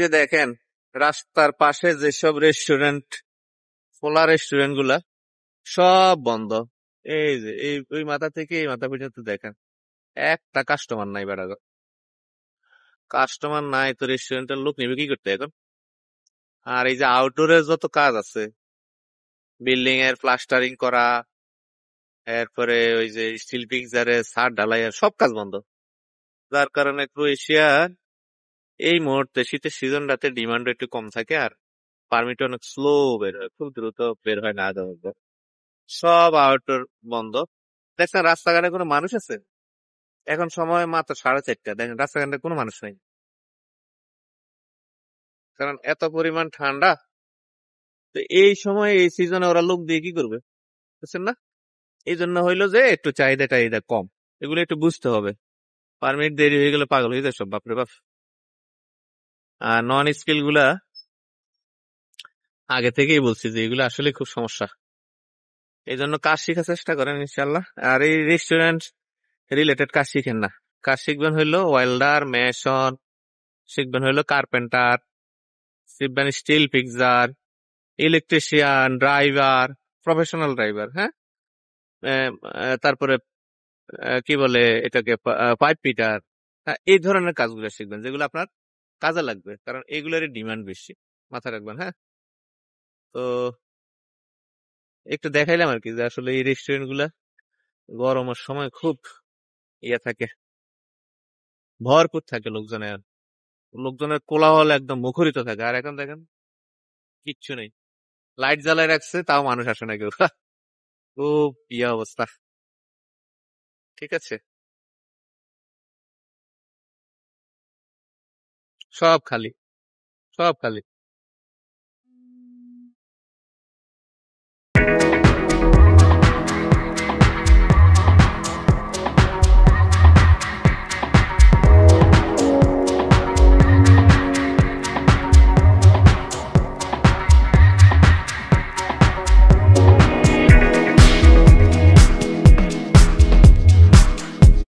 যদি দেখেন রাস্তার পাশে যেসব রেস্টুরেন্ট, খোলা রেস্টুরেন্ট গুলা সব বন্ধ। এই যে ওই মাথা থেকে এই মাথা পর্যন্ত দেখেন একটা কাস্টমার নাই। বেড়া কাস্টমার নাই তো রেস্টুরেন্টের লোক নিবে কি করতে এখন? আর এই যে আউটডোরের যত কাজ আছে, বিল্ডিং এর প্লাস্টারিং করা, এরপরে ওই যে স্টিল পিকচারের ছাদ ঢালাইয়ের সব কাজ বন্ধ। যার কারণে ক্রোয়েশিয়া এই মুহূর্তে শীতের সিজনটাতে ডিমান্ড একটু কম থাকে, আর পারমিট অনেক স্লো বের হয়, খুব দ্রুত বের হয় না। সব আউটডোর বন্ধ। দেখছেন রাস্তাঘাটে কোনো মানুষ আছে? এখন সময় মাত্র 4:30, দেখেন রাস্তাঘাটে কোনো মানুষ নাই, কারণ এত পরিমাণ ঠান্ডা। তো এই সময় এই সিজনে ওরা লোক দিয়ে কি করবে, বুঝছেন না? এই জন্য হইলো যে একটু চাহিদা টাহিদা কম, এগুলো একটু বুঝতে হবে। পারমিট দেরি হয়ে গেলে পাগল হয়ে যায় সব, বাপরে বাপ। আর নন স্কিল গুলা আগে থেকেই বলছি যে এগুলো আসলে খুব সমস্যা। এই জন্য কাজ শেখার চেষ্টা করেন ইনশাল্লাহ। আর এই রেস্টুরেন্ট রিলেটেড কাজ শিখেন না, কাজ শিখবেন হইলো ওয়েল্ডার, মেশন, শিখবেন হইলো কার্পেন্টার, শিখবেন still picture, electrician, driver, professional driver, হ্যাঁ। তারপরে কি বলে এটাকে, পাইপ ফিটার। হ্যাঁ, এই ধরনের কাজগুলো শিখবেন যেগুলো আপনার কাজে লাগবে, কারণ এগুলোরই ডিমান্ড বেশি, মাথায় রাখবেন। হ্যাঁ, তো একটু দেখাইলাম আর কি যে আসলে এই রেস্টুরেন্ট গুলা গরমের সময় খুব ইয়ে থাকে, ভরপুর থাকে লোকজনের, লোকজনের কোলাহল একদম মুখরিত থাকে। আর এখন দেখেন কিচ্ছু নেই, লাইট জ্বালায় রাখছে তাও মানুষ আসে না কেউ। খুব ইয়ে অবস্থা। ঠিক আছে, সব খালি, সব খালি।